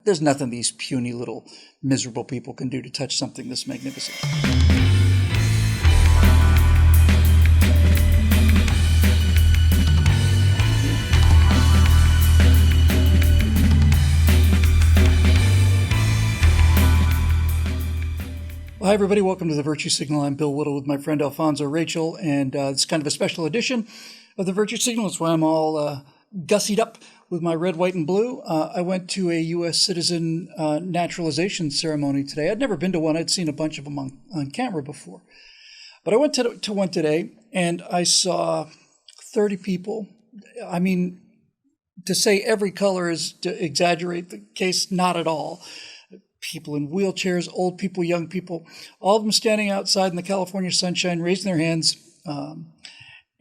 there's nothing these puny little miserable people can do to touch something this magnificent. Well, hi, everybody. Welcome to the Virtue Signal. I'm Bill Whittle with my friend Alfonso Rachel, and it's kind of a special edition of the Virtue Signal. It's why I'm all gussied up with my red, white, and blue. I went to a U.S. citizen naturalization ceremony today. I'd never been to one. I'd seen a bunch of them on camera before. But I went to one today, and I saw 30 people. I mean, to say every color is to exaggerate the case, not at all. People in wheelchairs, old people, young people, all of them standing outside in the California sunshine, raising their hands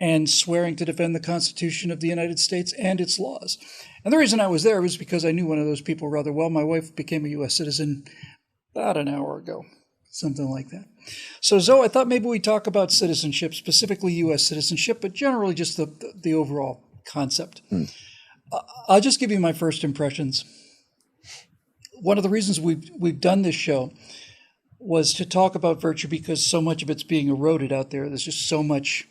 and swearing to defend the Constitution of the United States and its laws. And the reason I was there was because I knew one of those people rather well. My wife became a U.S. citizen about an hour ago, something like that. So, Zoe, I thought maybe we'd talk about citizenship, specifically U.S. citizenship, but generally just the overall concept. I'll just give you my first impressions. One of the reasons we've done this show was to talk about virtue because so much of it's being eroded out there. There's just so much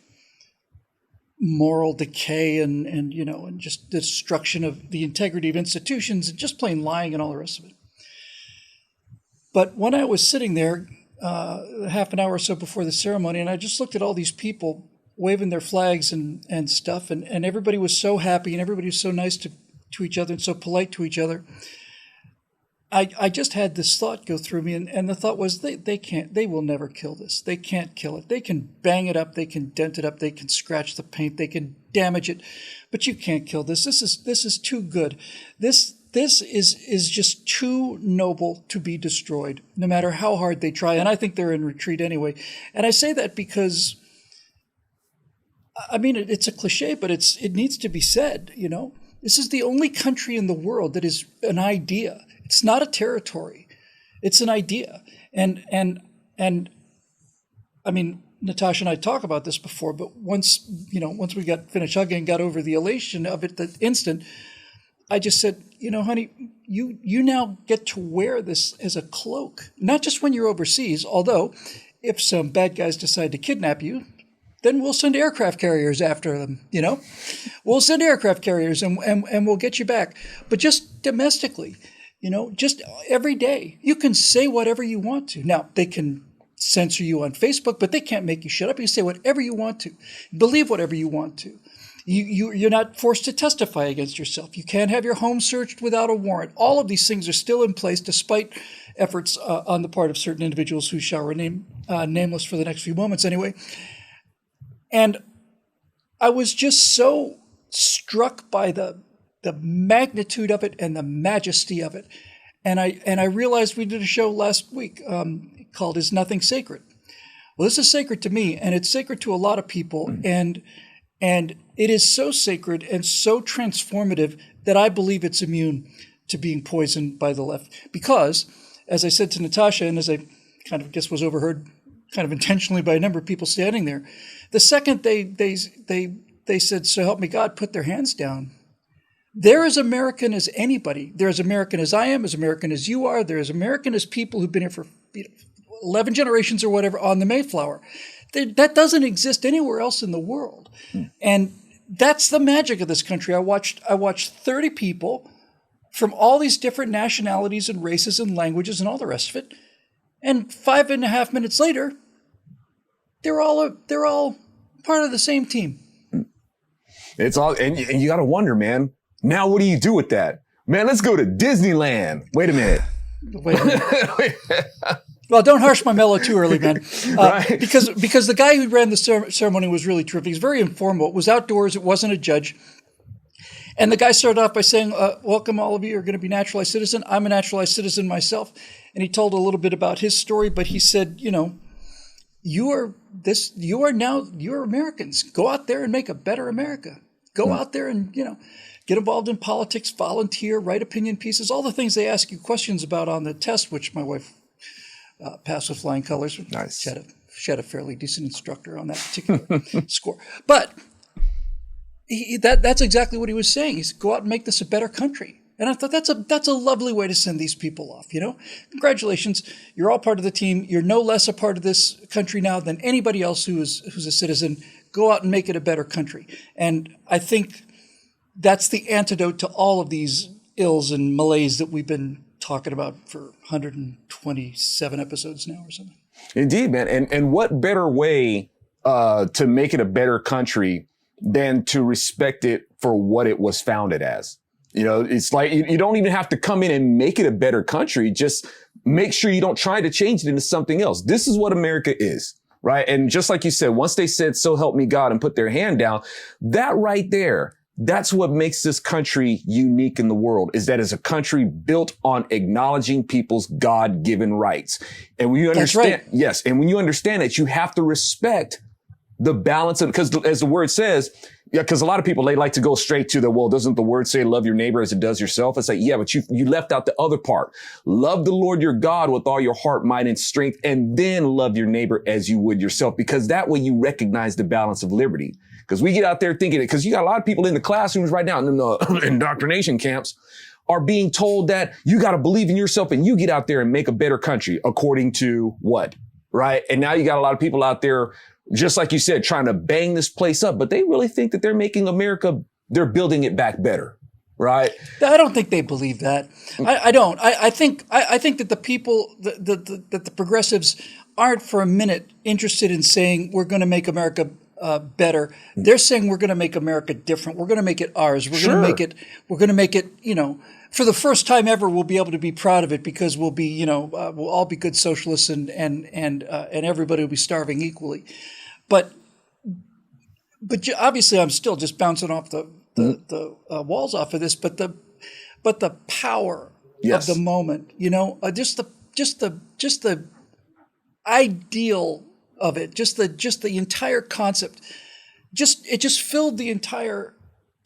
moral decay and just destruction of the integrity of institutions and just plain lying and all the rest of it. But when I was sitting there half an hour or so before the ceremony, and I just looked at all these people waving their flags and stuff, and everybody was so happy and everybody was so nice to each other and so polite to each other. I just had this thought go through me, and the thought was they will never kill this. They can't kill it. They can bang it up, they can dent it up, they can scratch the paint, they can damage it, but you can't kill this. This is too good. This is just too noble to be destroyed, no matter how hard they try. And I think they're in retreat anyway. And I say that because, I mean, it's a cliche, but it needs to be said. This is the only country in the world that is an idea. It's not a territory. It's an idea. And I mean, Natasha and I talk about this before, but once we got finished hugging and got over the elation of it, the instant, I just said, honey, you now get to wear this as a cloak, not just when you're overseas, although if some bad guys decide to kidnap you, then we'll send aircraft carriers after them, We'll send aircraft carriers and we'll get you back. But just domestically, just every day, you can say whatever you want to. Now, they can censor you on Facebook, but they can't make you shut up. You say whatever you want to. Believe whatever you want to. You're not forced to testify against yourself. You can't have your home searched without a warrant. All of these things are still in place despite efforts on the part of certain individuals who shall remain nameless for the next few moments anyway. And I was just so struck by the magnitude of it and the majesty of it. And I realized we did a show last week called Is Nothing Sacred? Well, this is sacred to me, and it's sacred to a lot of people. And it is so sacred and so transformative that I believe it's immune to being poisoned by the left. Because, as I said to Natasha, and as I kind of guess was overheard kind of intentionally by a number of people standing there, the second they said, "So help me God," put their hands down. They're as American as anybody. They're as American as I am, as American as you are. They're as American as people who've been here for 11 generations or whatever on the Mayflower. That doesn't exist anywhere else in the world. And that's the magic of this country. I watched 30 people from all these different nationalities and races and languages and all the rest of it. And 5.5 minutes later, they're all part of the same team. It's all, and you got to wonder, man. Now, what do you do with that? Man, let's go to Disneyland. Wait a minute. Well, don't harsh my mellow too early, man. Right. Because the guy who ran the ceremony was really terrific. He's very informal. It was outdoors. It wasn't a judge. And the guy started off by saying, welcome, all of you are going to be naturalized citizen. I'm a naturalized citizen myself. And he told a little bit about his story, but he said, you're Americans. Go out there and make a better America. Go out there and, get involved in politics, volunteer, write opinion pieces, all the things they ask you questions about on the test, which my wife passed with flying colors. Nice. She had a fairly decent instructor on that particular score. But that's exactly what he was saying. He said, go out and make this a better country. And I thought that's a lovely way to send these people off. Congratulations, you're all part of the team. You're no less a part of this country now than anybody else who's a citizen. Go out and make it a better country. And I think that's the antidote to all of these ills and malaise that we've been talking about for 127 episodes now or something. Indeed, man. And what better way to make it a better country than to respect it for what it was founded as? It's like you don't even have to come in and make it a better country. Just make sure you don't try to change it into something else. This is what America is, right? And just like you said, once they said, "So help me God," and put their hand down, that right there, that's what makes this country unique in the world, is that it's a country built on acknowledging people's God-given rights. And when you understand, that's right. Yes. And when you understand that, you have to respect the balance of, because as the word says, because a lot of people, they like to go straight to well, doesn't the word say love your neighbor as it does yourself? It's like, yeah, but you left out the other part. Love the Lord your God with all your heart, mind, and strength, and then love your neighbor as you would yourself, because that way you recognize the balance of liberty. Because we get out there thinking it, because you got a lot of people in the classrooms right now in the indoctrination camps are being told that you got to believe in yourself and you get out there and make a better country according to what, right? And now you got a lot of people out there, just like you said, trying to bang this place up, but they really think that they're making America, they're building it back better, right? I don't think they believe that. I don't. I think that the people, that the progressives aren't for a minute interested in saying we're going to make America better. They're saying we're going to make America different. We're going to make it ours. We're going to make it, for the first time ever, we'll be able to be proud of it because we'll be, we'll all be good socialists and everybody will be starving equally. But obviously I'm still just bouncing off the walls off of this, but the power Yes. of the moment, just the ideal of it, just the entire concept, it just filled the entire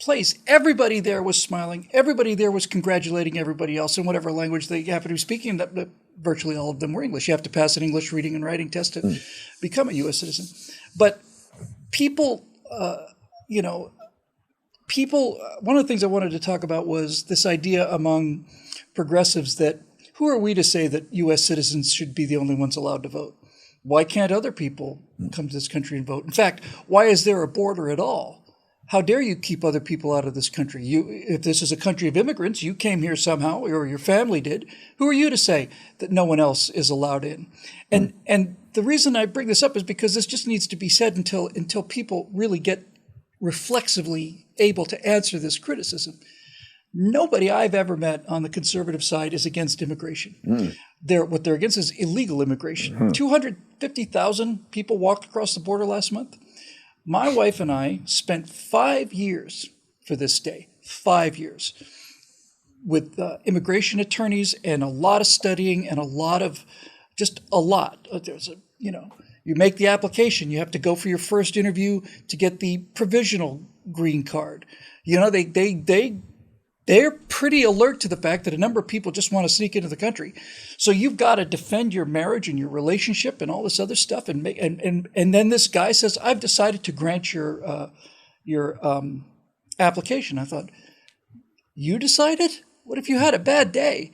place. Everybody there was smiling. Everybody there was congratulating everybody else in whatever language they happen to be speaking. That virtually all of them were English. You have to pass an English reading and writing test to become a U.S. citizen. But people, one of the things I wanted to talk about was this idea among progressives that who are we to say that U.S. citizens should be the only ones allowed to vote? Why can't other people come to this country and vote? In fact, why is there a border at all? How dare you keep other people out of this country? If this is a country of immigrants, you came here somehow, or your family did. Who are you to say that no one else is allowed in? And the reason I bring this up is because this just needs to be said until people really get reflexively able to answer this criticism. Nobody I've ever met on the conservative side is against immigration. What they're against is illegal immigration. 250,000 people walked across the border last month. My wife and I spent 5 years for this day, 5 years, with immigration attorneys and a lot of studying and a lot. There's you make the application, you have to go for your first interview to get the provisional green card. They're pretty alert to the fact that a number of people just want to sneak into the country. So you've got to defend your marriage and your relationship and all this other stuff. And then this guy says, "I've decided to grant your application." I thought, you decided? What if you had a bad day?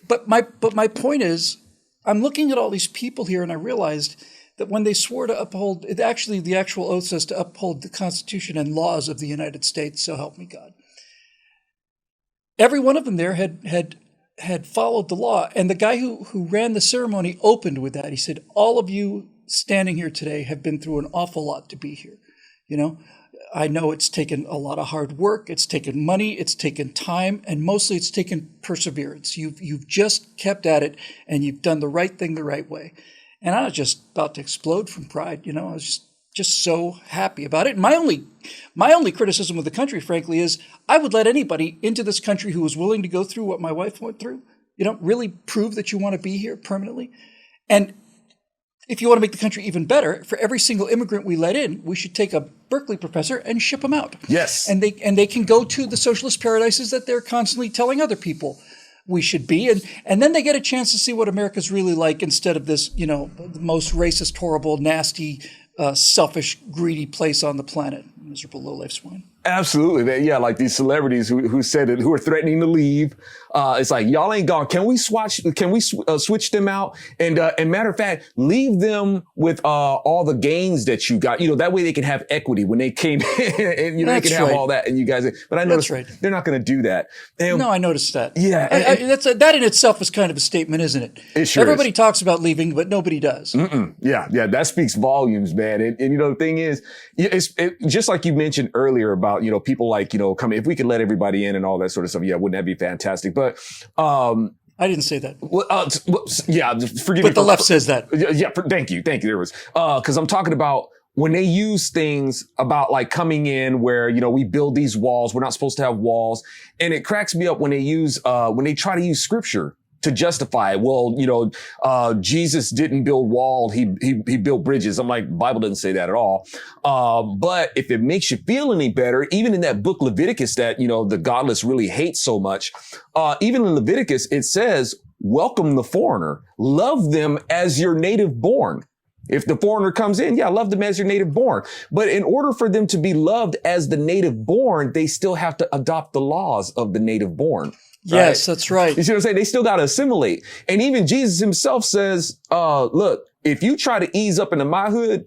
But my point is, I'm looking at all these people here and I realized that when they swore to uphold, the actual oath says to uphold the Constitution and laws of the United States, so help me God. Every one of them there had followed the law. And the guy who ran the ceremony opened with that. He said, all of you standing here today have been through an awful lot to be here. I know it's taken a lot of hard work. It's taken money. It's taken time. And mostly it's taken perseverance. You've just kept at it and you've done the right thing the right way. And I was just about to explode from pride. I was just so happy about it. And my only criticism of the country, frankly, is I would let anybody into this country who was willing to go through what my wife went through. Really prove that you want to be here permanently. And if you want to make the country even better, for every single immigrant we let in, we should take a Berkeley professor and ship them out. Yes. And they can go to the socialist paradises that they're constantly telling other people we should be. And then they get a chance to see what America's really like instead of this, the most racist, horrible, nasty, selfish, greedy place on the planet. Miserable low-life swine. Absolutely. Yeah, like these celebrities who said it, who are threatening to leave. It's like, y'all ain't gone. Can we switch them out? And matter of fact, leave them with, all the gains that you got, that way they can have equity when they came in and, they can have all that. And you guys, but I noticed they're not going to do that. And, no, I noticed that. Yeah. That in itself is kind of a statement, isn't it? It sure Everybody talks about leaving, but nobody does. Yeah. That speaks volumes, man. And the thing is, it's just like you mentioned earlier about, people like, come, if we could let everybody in and all that sort of stuff. Yeah. Wouldn't that be fantastic? But, I didn't say that. Yeah. Forgive me. But the left says that. Yeah. Thank you. There was, cause I'm talking about when they use things about like coming in where, we build these walls. We're not supposed to have walls. And it cracks me up when they try to use scripture to justify it. Well, Jesus didn't build walls. He built bridges. I'm like, Bible doesn't say that at all. But if it makes you feel any better, even in that book Leviticus that, the godless really hate so much, even in Leviticus, it says, welcome the foreigner, love them as your native born. If the foreigner comes in, love them as your native born. But in order for them to be loved as the native born, they still have to adopt the laws of the native born. Yes, that's right. You see what I'm saying? They still got to assimilate. And even Jesus himself says, look, if you try to ease up into my hood,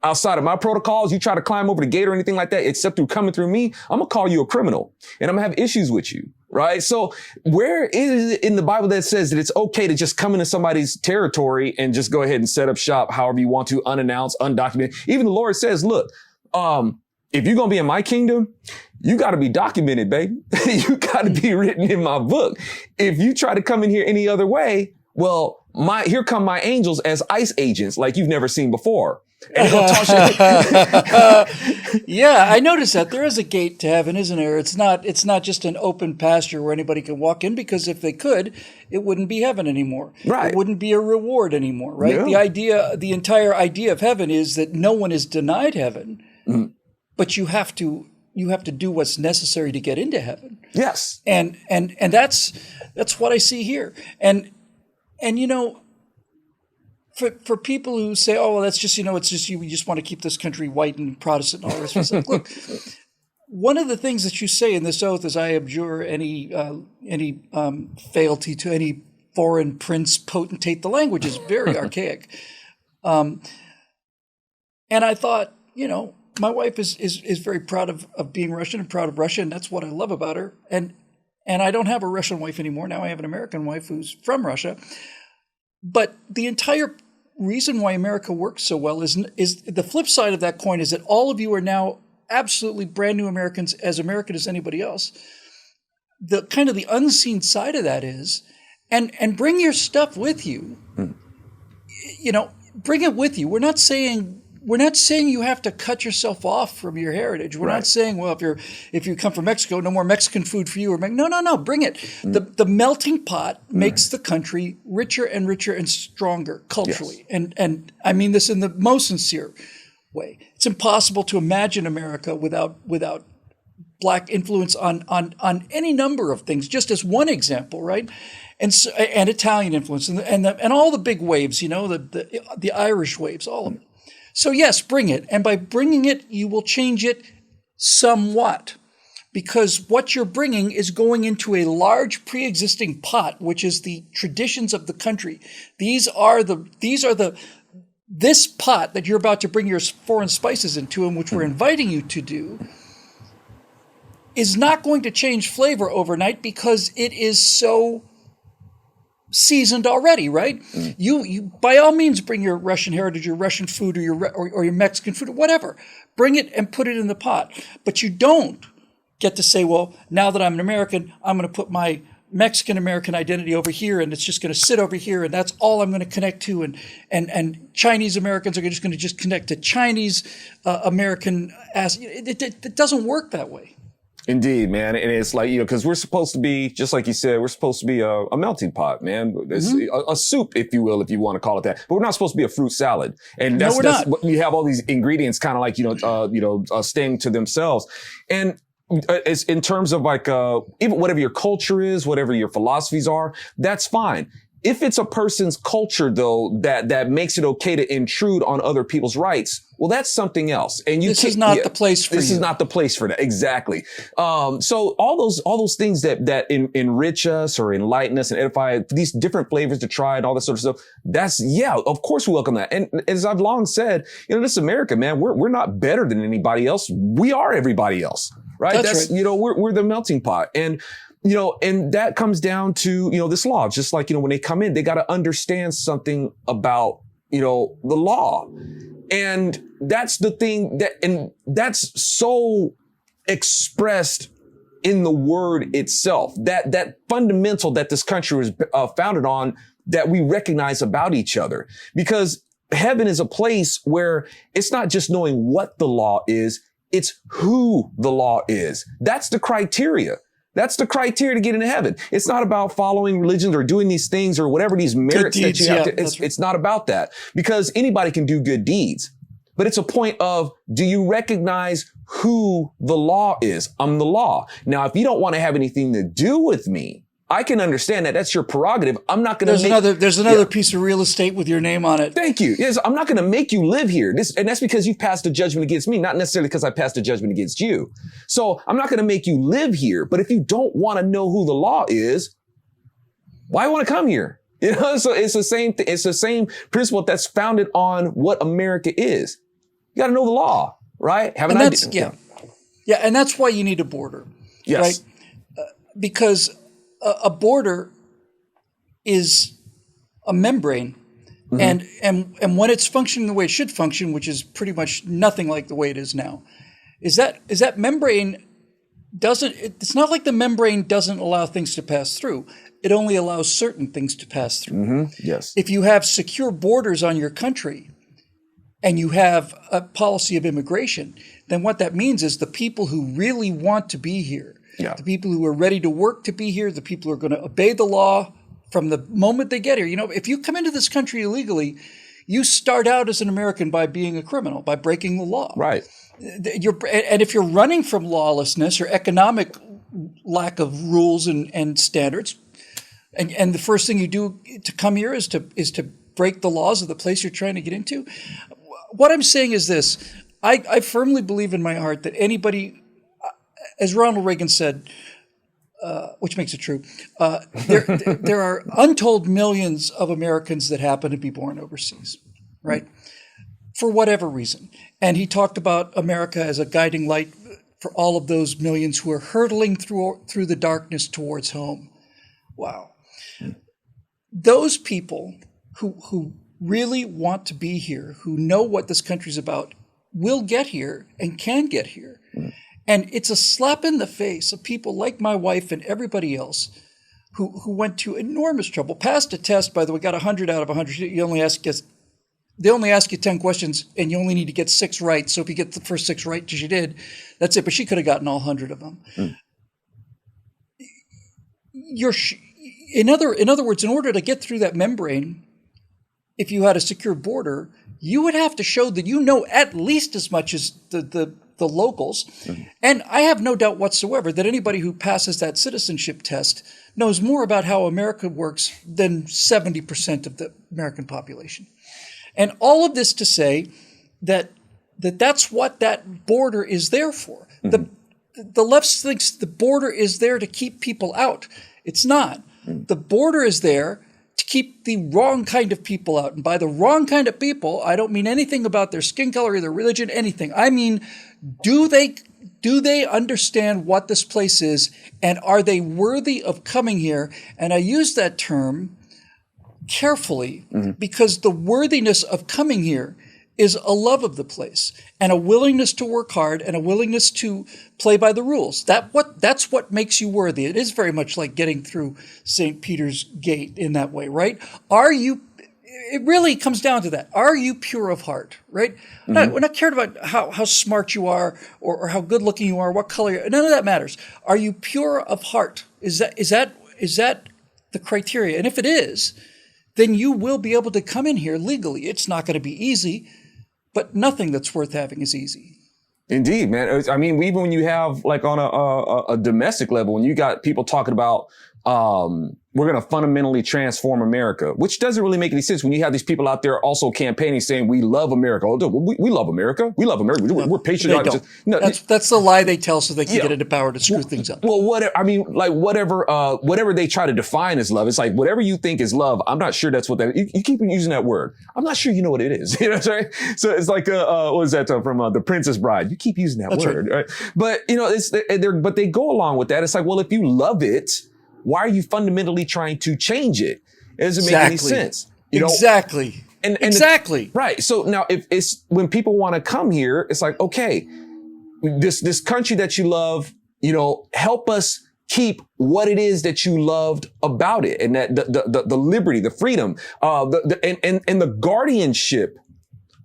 outside of my protocols, you try to climb over the gate or anything like that, except through coming through me, I'm going to call you a criminal and I'm going to have issues with you. Right. So where is it in the Bible that says that it's okay to just come into somebody's territory and just go ahead and set up shop however you want to, unannounced, undocumented? Even the Lord says, look, if you're going to be in my kingdom, you got to be documented, baby. You got to be written in my book. If you try to come in here any other way, well, here come my angels as ICE agents like you've never seen before. And they'll toss you. Yeah, I noticed that there is a gate to heaven, isn't there? It's not just an open pasture where anybody can walk in, because if they could, it wouldn't be heaven anymore. Right. It wouldn't be a reward anymore, right? Yeah. The entire idea of heaven is that no one is denied heaven, but you have to do what's necessary to get into heaven. Yes. And that's what I see here. And for people who say, oh, well, that's just, it's just we just want to keep this country white and Protestant and all this stuff. Look, one of the things that you say in this oath is, I abjure any fealty to any foreign prince, potentate. The language is very archaic. And I thought, my wife is very proud of being Russian and proud of Russia, and that's what I love about her. And I don't have a Russian wife anymore. Now I have an American wife who's from Russia. But the entire reason why America works so well is the flip side of that coin is that all of you are now absolutely brand new Americans, as American as anybody else. The kind of the unseen side of that is, and bring your stuff with you. Bring it with you. We're not saying you have to cut yourself off from your heritage. We're not saying, well, if you come from Mexico, no more Mexican food for you. No, bring it. The melting pot makes the country richer and richer and stronger culturally. Yes. And I mean this in the most sincere way. It's impossible to imagine America without Black influence on any number of things, just as one example, right? And Italian influence and all the big waves, the Irish waves, all of it. So yes, bring it. And by bringing it, you will change it somewhat, because what you're bringing is going into a large pre-existing pot, which is the traditions of the country. This pot that you're about to bring your foreign spices into, and which we're inviting you to do, is not going to change flavor overnight because it is so seasoned already, right? You by all means bring your Russian heritage, your Russian food, or your Mexican food, or whatever. Bring it and put it in the pot. But you don't get to say, well, now that I'm an American, I'm going to put my Mexican-American identity over here, and it's just going to sit over here, and that's all I'm going to connect to. And Chinese Americans are just going to just connect to Chinese American. It doesn't work that way. Indeed, man. And it's like, because we're supposed to be, just like you said, we're supposed to be a melting pot, man. It's a soup, if you will, if you want to call it that. But we're not supposed to be a fruit salad. And that's you have all these ingredients kind of like, staying to themselves. And it's in terms of like, even whatever your culture is, whatever your philosophies are, that's fine. If it's a person's culture, though, that makes it okay to intrude on other people's rights, well, that's something else. And this is not the place for This is not the place for that. Exactly. So all those things that enrich us or enlighten us and edify, these different flavors to try and all that sort of stuff. Of course we welcome that. And as I've long said, this is America, man. We're not better than anybody else. We are everybody else, right? That's right. We're the melting pot. And and that comes down to, this law. Just like, when they come in, they got to understand something about, the law. And that's the thing and that's so expressed in the word itself, that fundamental that this country was founded on, that we recognize about each other. Because heaven is a place where it's not just knowing what the law is, it's who the law is. That's the criteria. That's the criteria to get into heaven. It's not about following religions or doing these things or whatever these merits that you have to. It's not about that, because anybody can do good deeds. But it's a point of, do you recognize who the law is? I'm the law. Now, if you don't want to have anything to do with me, I can understand that. That's your prerogative. I'm not going to There's another piece of real estate with your name on it. Thank you. Yes, I'm not going to make you live here. And that's because you've passed a judgment against me, not necessarily because I passed a judgment against you. So I'm not going to make you live here. But if you don't want to know who the law is, why want to come here? So it's the same. It's the same principle that's founded on what America is. You got to know the law, right? And that's why you need a border. Yes. Right? Because a border is a membrane, and when it's functioning the way it should function, which is pretty much nothing like the way it is now, is that membrane it's not like the membrane doesn't allow things to pass through. It only allows certain things to pass through. Yes. If you have secure borders on your country and you have a policy of immigration, then what that means is the people who really want to be here, the people who are ready to work to be here, the people who are going to obey the law from the moment they get here. If you come into this country illegally, you start out as an American by being a criminal, by breaking the law. Right. And if you're running from lawlessness or economic lack of rules and standards, and the first thing you do to come here is to break the laws of the place you're trying to get into. What I'm saying is this: I firmly believe in my heart that anybody, as Ronald Reagan said, which makes it true, there are untold millions of Americans that happen to be born overseas, right? For whatever reason. And he talked about America as a guiding light for all of those millions who are hurtling through the darkness towards home. Wow. Those people who really want to be here, who know what this country's about, will get here and can get here. And it's a slap in the face of people like my wife and everybody else who went to enormous trouble, passed a test, by the way, got 100 out of 100. They only ask you 10 questions and you only need to get 6 right. So if you get the first 6 right, as you did, that's it. But she could have gotten all 100 of them. In other words, in order to get through that membrane, if you had a secure border, you would have to show that you know at least as much as the locals. And I have no doubt whatsoever that anybody who passes that citizenship test knows more about how America works than 70% of the American population. And all of this to say that's what that border is there for. The left thinks the border is there to keep people out. It's not. The border is there to keep the wrong kind of people out. And by the wrong kind of people, I don't mean anything about their skin color or their religion, anything. I mean, do they understand what this place is, and are they worthy of coming here? And I use that term carefully because the worthiness of coming here is a love of the place and a willingness to work hard and a willingness to play by the rules. That's what makes you worthy. It is very much like getting through St. Peter's Gate in that way, right? It really comes down to that. Are you pure of heart, right? We're not cared about how smart you are or how good looking you are, what color you are. None of that matters. Are you pure of heart? Is that the criteria? And if it is, then you will be able to come in here legally. It's not going to be easy, but nothing that's worth having is easy. Indeed, man. I mean, even when you have like on a domestic level, when you got people talking about, we're going to fundamentally transform America, which doesn't really make any sense when you have these people out there also campaigning saying we love America. Oh, we love America. We love America. We're patriotic. No, that's the lie they tell so they can get into power to screw things up. Well, whatever they try to define as love, it's like whatever you think is love. I'm not sure that's what that. You keep using that word. I'm not sure you know what it is. You know what I'm saying? So it's like what was that from The Princess Bride? You keep using that word, right? But but they go along with that. It's like, well, if you love it, why are you fundamentally trying to change it? It doesn't make any sense. Exactly. Right. So now if it's when people want to come here, it's like, okay, this country that you love, help us keep what it is that you loved about it. And that the liberty, the freedom, and the guardianship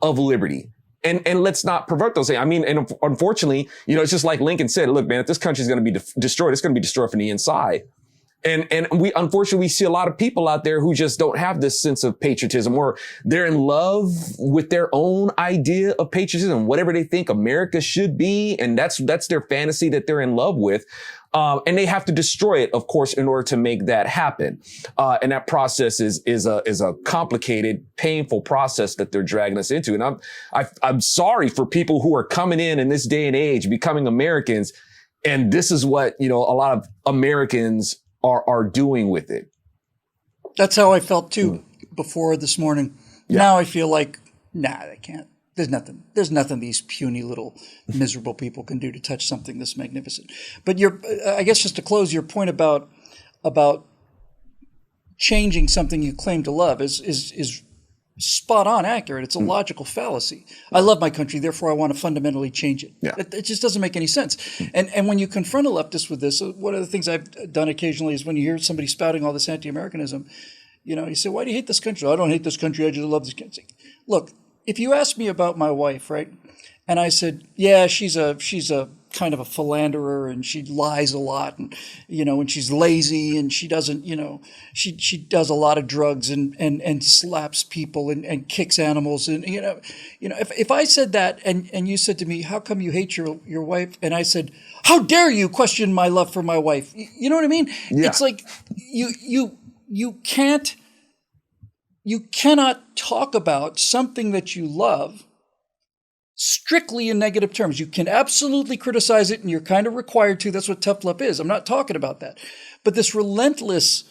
of liberty. And let's not pervert those things. I mean, and unfortunately, it's just like Lincoln said, look, man, if this country is going to be destroyed, it's going to be destroyed from the inside. And we see a lot of people out there who just don't have this sense of patriotism, or they're in love with their own idea of patriotism, whatever they think America should be. And that's their fantasy that they're in love with. And they have to destroy it, of course, in order to make that happen. And that process is a complicated, painful process that they're dragging us into. And I'm sorry for people who are coming in this day and age, becoming Americans. And this is what, a lot of Americans are doing with it. That's how I felt too before this morning. Yeah. Now I feel like, they can't. There's nothing these puny little miserable people can do to touch something this magnificent. But I guess just to close your point about changing something you claim to love is spot on accurate. It's a logical fallacy. I love my country, therefore I want to fundamentally change it. Yeah. It just doesn't make any sense. And when you confront a leftist with this, one of the things I've done occasionally is when you hear somebody spouting all this anti-Americanism, you say, why do you hate this country? I don't hate this country, I just love this country. Look, if you ask me about my wife, right, and I said, yeah, she's a kind of a philanderer and she lies a lot and, and she's lazy and she doesn't, she does a lot of drugs and slaps people and kicks animals. And, if I said that and you said to me, how come you hate your wife? And I said, how dare you question my love for my wife? You know what I mean? Yeah. It's like you cannot talk about something that you love strictly in negative terms. You can absolutely criticize it, and you're kind of required to. That's what tough love is. I'm not talking about that. But this relentless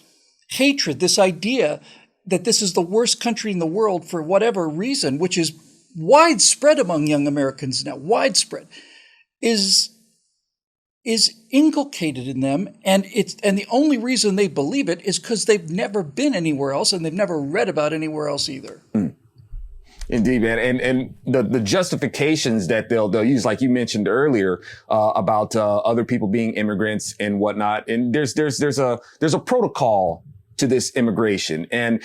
hatred, this idea that this is the worst country in the world for whatever reason, which is widespread among young Americans now, widespread, is inculcated in them, and the only reason they believe it is because they've never been anywhere else and they've never read about anywhere else either. Indeed, man. And the justifications that they'll use, like you mentioned earlier, about other people being immigrants and whatnot. And there's a protocol to this immigration, and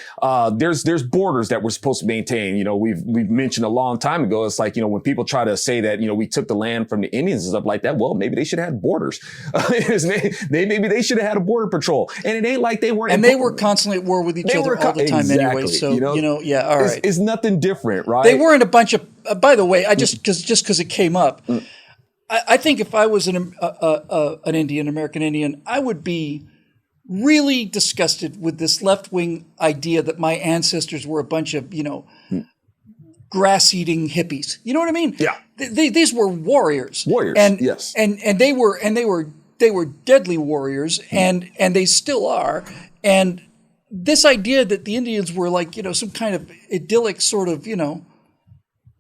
there's borders that we're supposed to maintain. We've mentioned a long time ago. It's like, when people try to say that, we took the land from the Indians and stuff like that. Well, maybe they should have had borders. Maybe they should have had a border patrol. And it ain't like they weren't. And they were constantly at war with each other all the time anyway. So, yeah, all right. It's nothing different, right? They weren't a bunch of, by the way, because it came up, I think if I was an American Indian, I would be really disgusted with this left-wing idea that my ancestors were a bunch of, grass-eating hippies. You know what I mean? Yeah. These were warriors. And, yes. And they were deadly warriors, and they still are. And this idea that the Indians were like, some kind of idyllic sort of,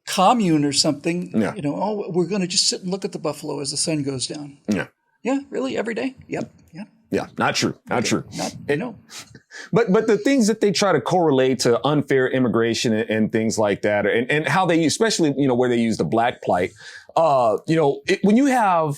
commune or something. Yeah. We're going to just sit and look at the buffalo as the sun goes down. Yeah. Yeah, really? Every day? Yep. Yeah. Yeah, not true. Not true. No. But the things that they try to correlate to unfair immigration and things like that, and how they use, especially, where they use the black plight, when you have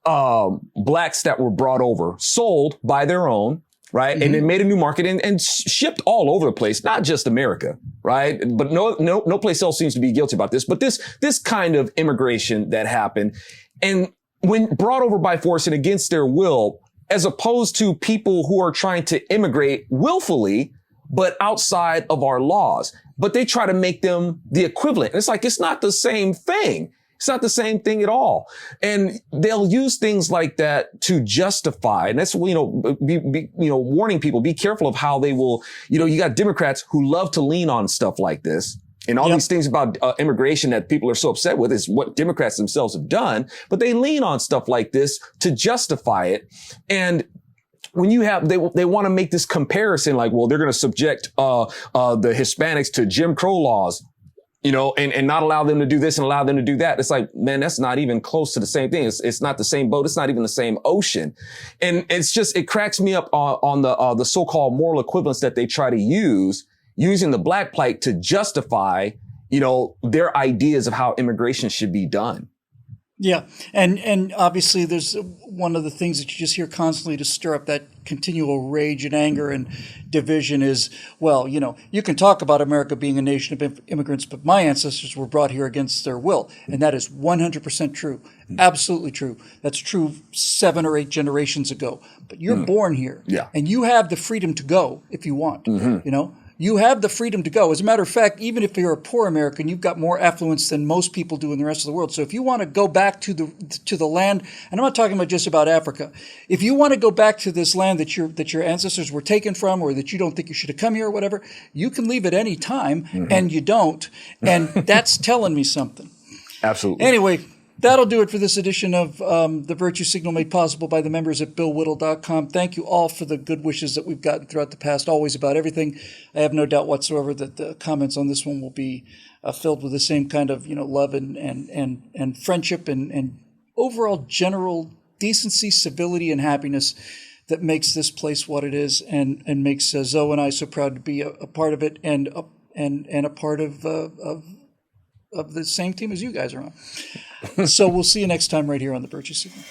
blacks that were brought over, sold by their own, right, and then made a new market and shipped all over the place, not just America, right, but no place else seems to be guilty about this, but this kind of immigration that happened, and when brought over by force and against their will, as opposed to people who are trying to immigrate willfully, but outside of our laws. But they try to make them the equivalent. And it's like, it's not the same thing. It's not the same thing at all. And they'll use things like that to justify. And that's, warning people, be careful of how they will, you got Democrats who love to lean on stuff like this. And all these things about immigration that people are so upset with is what Democrats themselves have done. But they lean on stuff like this to justify it. And when you have, they want to make this comparison like, well, they're going to subject the Hispanics to Jim Crow laws, and not allow them to do this and allow them to do that. It's like, man, that's not even close to the same thing. It's not the same boat. It's not even the same ocean. And it cracks me up on the so-called moral equivalence that they try to use, using the black plight to justify, their ideas of how immigration should be done. Yeah. And obviously there's one of the things that you just hear constantly to stir up that continual rage and anger and division is, well, you can talk about America being a nation of immigrants, but my ancestors were brought here against their will. And that is 100% true. Absolutely true. That's true 7 or 8 generations ago. But you're born here. Yeah. And you have the freedom to go if you want, You have the freedom to go. As a matter of fact, even if you're a poor American, you've got more affluence than most people do in the rest of the world. So if you want to go back to the land, and I'm not talking about just about Africa, if you want to go back to this land that your ancestors were taken from, or that you don't think you should have come here or whatever, you can leave at any time, and you don't. And that's telling me something. Absolutely. Anyway, that'll do it for this edition of The Virtue Signal, made possible by the members at BillWhittle.com. Thank you all for the good wishes that we've gotten throughout the past, always about everything. I have no doubt whatsoever that the comments on this one will be filled with the same kind of love and friendship and overall general decency, civility, and happiness that makes this place what it is, and makes Zoe and I so proud to be a part of it, and a part of the same team as you guys are on. So we'll see you next time right here on The Virtue Signal.